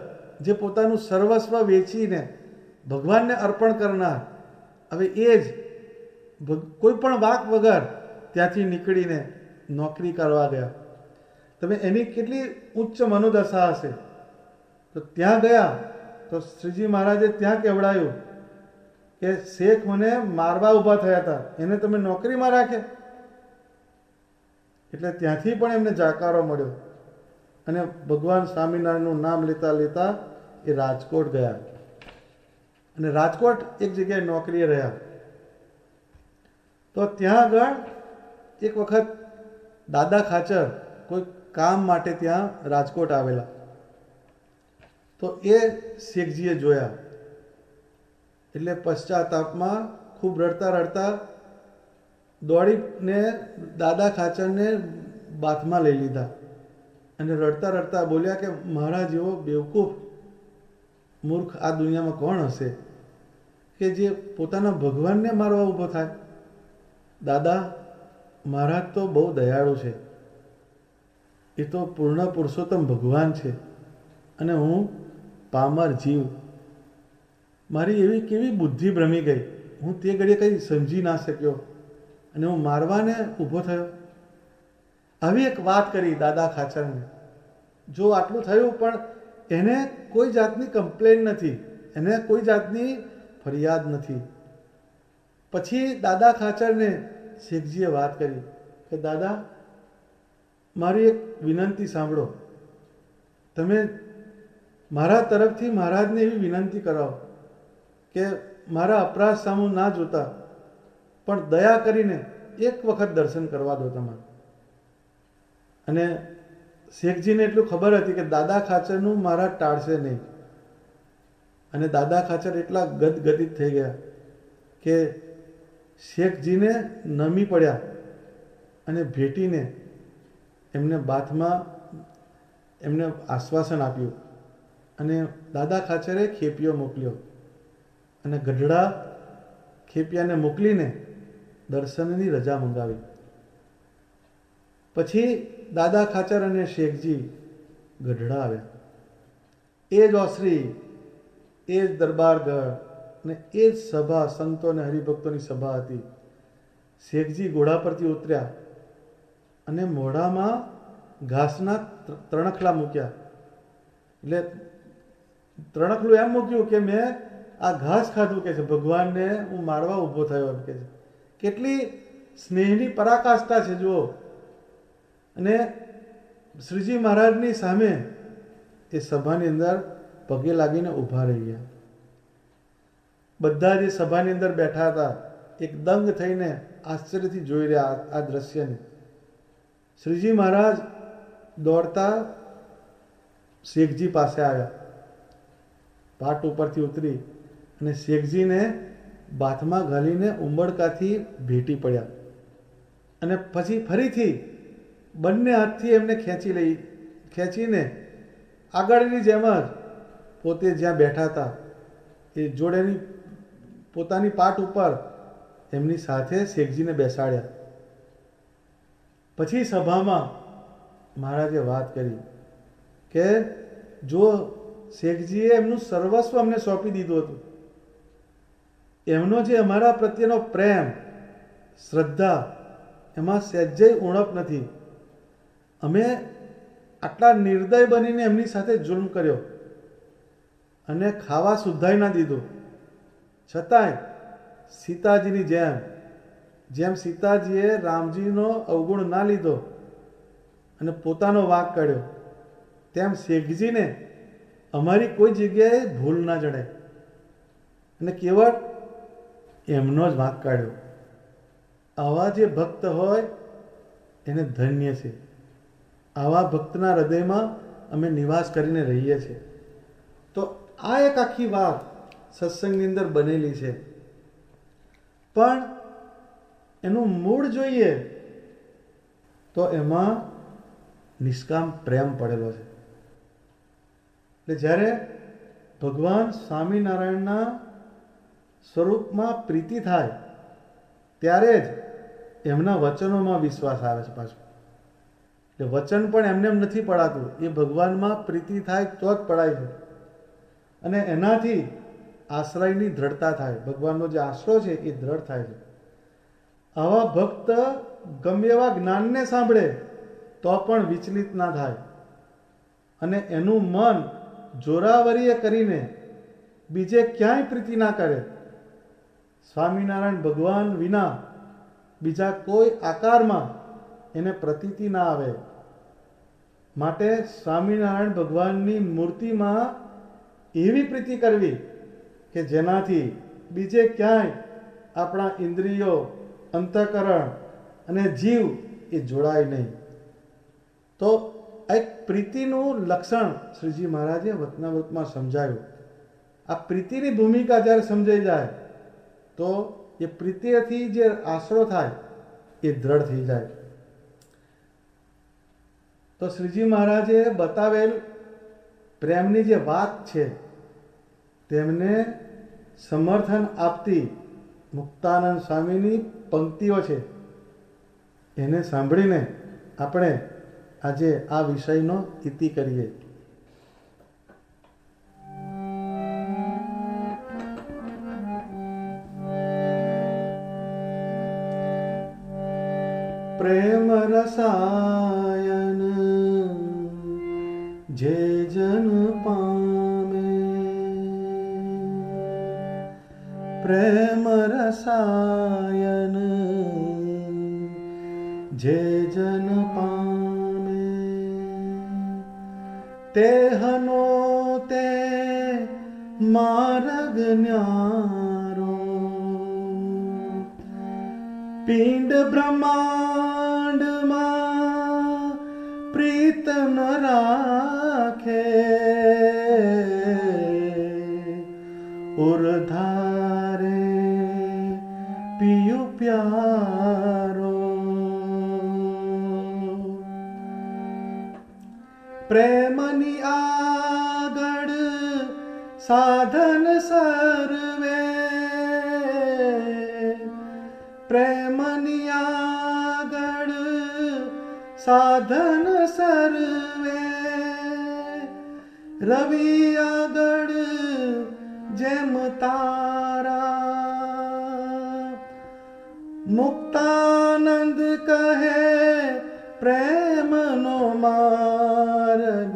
[SPEAKER 1] જે પોતાનું સર્વસ્વ વેચીને ભગવાનને અર્પણ કરનાર, હવે એ જ કોઈ પણ વાક વગર ત્યાંથી નીકળીને નોકરી કરવા ગયા. તમે એની કેટલી ઉચ્ચ મનોદશા હશે. તો ત્યાં ગયા તો શ્રીજી મહારાજે ત્યાં કહેવડાયું કે શેખ મને મારવા ઊભા થયા હતા, એને તમે નોકરીમાં રાખે. એટલે ત્યાંથી પણ એમને જાકારો મળ્યો અને ભગવાન સ્વામિનારાયણનું નામ લેતા લેતા એ રાજકોટ ગયા અને રાજકોટ એક જગ્યાએ નોકરીએ રહ્યા. તો ત્યાં આગળ એક વખત દાદા ખાચર કોઈ કામ માટે ત્યાં રાજકોટ આવેલા. તો એ શેખજીએ જોયા એટલે પશ્ચાતાપમાં ખૂબ રડતા રડતા દોડીને દાદા ખાચરને બાથમાં લઈ લીધા અને રડતા રડતા બોલ્યા કે મારા જેવો બેવકૂફ મૂર્ખ આ દુનિયામાં કોણ હશે કે જે પોતાના ભગવાનને મારવા ઊભો થાય. દાદા, મહારાજ તો બહુ દયાળુ છે, એ તો પૂર્ણ પુરુષોત્તમ ભગવાન છે અને હું પામર જીવ. મારી એવી કેવી બુદ્ધિ ભ્રમી ગઈ, હું તે ઘડીએ કંઈ સમજી ના શક્યો અને હું મારવાને ઊભો થયો. આવી એક વાત કરી દાદા ખાચરને. જો આટલું થયું પણ એને કોઈ જાતની કમ્પ્લેન નથી, એને કોઈ જાતની ફરિયાદ નથી. પછી દાદા ખાચરને શેખજીએ વાત કરી કે દાદા, મારી એક વિનંતી સાંભળો. તમે મારા તરફથી મહારાજને એવી વિનંતી કરાવો કે મારા અપરાધ સામું ના જોતા પણ દયા કરીને એક વખત દર્શન કરવા દો તમારે. અને શેખજીને એટલું ખબર હતી કે દાદા ખાચરનું મહારાજ ટાળશે નહીં. અને દાદા ખાચર એટલા ગદગદિત થઈ ગયા કે શેખજીને નમી પડ્યા અને ભેટીને એમને બાથમાં એમને આશ્વાસન આપ્યું. અને દાદા ખાચરે ખેપિયો મોકલ્યો અને ગઢડા ખેપિયાને મોકલીને દર્શનની રજા મંગાવી. પછી દાદા ખાચર અને શેખજી ગઢડા આવ્યા. એ જ ઓસરી, એ જ દરબારગઢ અને એ જ સભા, સંતો અને હરિભક્તોની સભા હતી. શેખજી ઘોડા પરથી ઉતર્યા અને મોઢામાં ઘાસના ત્રણખલા મૂક્યા. એટલે ત્રણખલું એમ મૂક્યું કે મેં આ ઘાસ ખાધું કે છે, ભગવાનને હું મારવા ઊભો થયો એમ કે છે. કેટલી સ્નેહની પરાકાષ્ઠા છે જુઓ. અને શ્રીજી મહારાજની સામે એ સભાની અંદર પગે લાગીને ઊભા રહી ગયા. બધા જે સભાની અંદર બેઠા હતા એક દંગ થઈને આશ્ચર્યથી જોઈ રહ્યા આ દ્રશ્યને. શ્રીજી મહારાજ દોડતા શેખજી પાસે આવ્યા, પાટ ઉપરથી ઉતરી અને શેખજીને બાથમાં ઘાલીને ઉંબરકાથી ભેટી પડ્યા. અને પછી ફરીથી બંને હાથથી એમને ખેંચીને આગળની જેમ જ પોતે જ્યાં બેઠા હતા એ જોડેની પોતાની પાટ ઉપર એમની સાથે શેખજીને બેસાડ્યા. પછી સભામાં મહારાજે વાત કરી કે જો શેખજીએ એમનું સર્વસ્વ અમને સોંપી દીધું હતું, એમનો જે અમારા પ્રત્યેનો પ્રેમ, શ્રદ્ધા, એમાં સહેજે ઉણપ નથી. અમે આટલા નિર્દય બનીને એમની સાથે જુલ્મ કર્યો અને ખાવા સુદ્ધાય ના દીધું. છતાંય સીતાજીની જેમ સીતાજીએ રામજીનો અવગુણ ના લીધો અને પોતાનો વાંક કાઢ્યો, તેમ શેખજીને અમારી કોઈ જગ્યાએ ભૂલ ના જણાય અને કેવળ એમનો જ વાંક કાઢ્યો. આવા જે ભક્ત હોય એને ધન્ય છે. આવા ભક્તના હૃદયમાં અમે નિવાસ કરીને રહીએ છીએ. તો આ એક આખી વાત સત્સંગની અંદર બનેલી છે. પણ એનું મૂળ જોઈએ તો એમાં નિષ્કામ પ્રેમ પડેલો છે. એટલે જ્યારે ભગવાન સ્વામિનારાયણના સ્વરૂપમાં પ્રીતિ થાય ત્યારે જ એમના વચનોમાં વિશ્વાસ આવે છે પાછો. એટલે વચન પણ એમને એમ નથી પડાતું, એ ભગવાનમાં પ્રીતિ થાય તો જ પડાય છે. અને એનાથી આશ્રયની દ્રઢતા થાય, ભગવાનનો જે આશરો છે એ દ્રઢ થાય છે. આવા ભક્ત ગમે એવા જ્ઞાનને સાંભળે તો પણ વિચલિત ના થાય અને એનું મન જોરાવરીએ કરીને બીજે ક્યાંય પ્રીતિ ના કરે. સ્વામિનારાયણ ભગવાન વિના બીજા કોઈ આકારમાં એને પ્રતીતિ ના આવે. માટે સ્વામિનારાયણ ભગવાનની મૂર્તિમાં એવી પ્રીતિ કરવી કે જેનાથી બીજે ક્યાંય આપણા ઇન્દ્રિયો, અંતઃકરણ અને જીવ એ જોડાય નહીં. તો એક પ્રીતિનું લક્ષણ શ્રીજી મહારાજે વચનામૃતમાં સમજાયું. આ પ્રીતિની ભૂમિકા જ્યારે સમજાઈ જાય તો એ પ્રીતિથી જે આશરો થાય એ દ્રઢ થઈ જાય. તો શ્રીજી મહારાજે બતાવેલ પ્રેમની જે વાત છે તેમને સમર્થન આપતી મુક્તાનંદ સ્વામીની પંક્તિઓ છે, એને સાંભળીને આપણે આજે આ વિષયનો ઇતિ કરીએ. પ્રેમ રસાયન જે જન પામે, પ્રેમ રસાયન જે જન પામે, તેહનો તે માર્ગ ન્યારો, પિંડ બ્રહ્માંડમાં પ્રીત ન રાખે, ઉર્ધારે પિયું પ્યારો, પ્રેમની આગળ સાધન સર્વે, પ્રેમની આગળ સાધન સર્વે, રવિ આગળ જેમ તારા, મુક્તાનંદ કહે પ્રેમનો માર્ગ,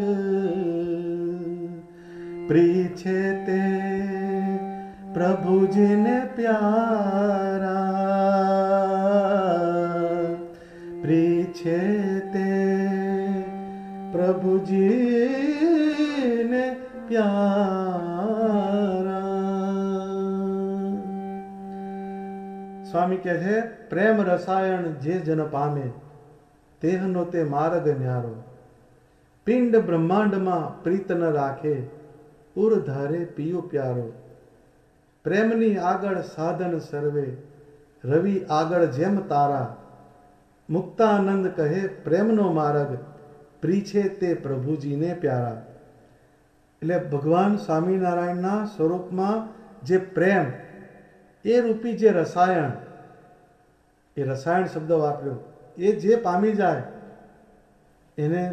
[SPEAKER 1] પ્રીછે તે પ્રભુજીને પ્યારા, પ્રીછે તે પ્રભુજીને પ્યારા. સ્વામી કહે છે પ્રેમ રસાયણ જે જન પામે, તેહનો તે માર્ગ ન્યારો, પિંડ બ્રહ્માંડમાં પ્રીત ન રાખે, ઉર ધારે પિયો પ્યારો, પ્રેમની આગળ સાધન સર્વે, રવિ આગળ જેમ તારા, મુક્તાનંદ કહે પ્રેમનો માર્ગ, પ્રીછે તે પ્રભુજીને પ્યારા. એટલે ભગવાન સ્વામિનારાયણના સ્વરૂપમાં જે પ્રેમ એ રૂપી જે રસાયણ, એ રસાયણ શબ્દ વાપર્યો, એ જે પામી જાય એને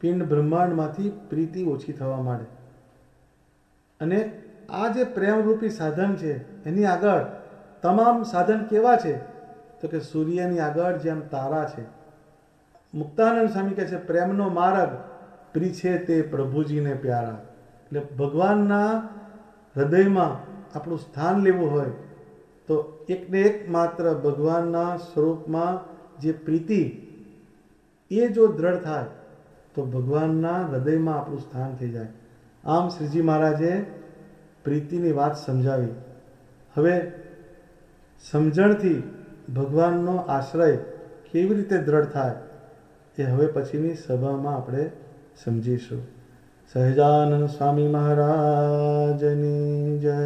[SPEAKER 1] પિંડ બ્રહ્માંડમાંથી પ્રીતિ ઓછી થવા માંડે. અને આ જે પ્રેમરૂપી સાધન છે એની આગળ તમામ સાધન કેવા છે તો કે સૂર્યની આગળ જેમ તારા છે. મુક્તાનંદ સ્વામી કહે છે પ્રેમનો માર્ગ પ્રીછે તે પ્રભુજીને પ્યારા. એટલે ભગવાનના હૃદયમાં આપણું સ્થાન લેવું હોય તો એકને એક માત્ર ભગવાનના સ્વરૂપમાં જે પ્રીતિ એ જો દ્રઢ થાય તો ભગવાનના હૃદયમાં આપણું સ્થાન થઈ જાય. આમ શ્રીજી મહારાજે પ્રીતિની વાત સમજાવી. હવે સમજણથી ભગવાનનો આશ્રય કેવી રીતે દ્રઢ થાય એ હવે પછીની સભામાં આપણે સમજીશું. સહજાનંદ સ્વામી મહારાજની જય.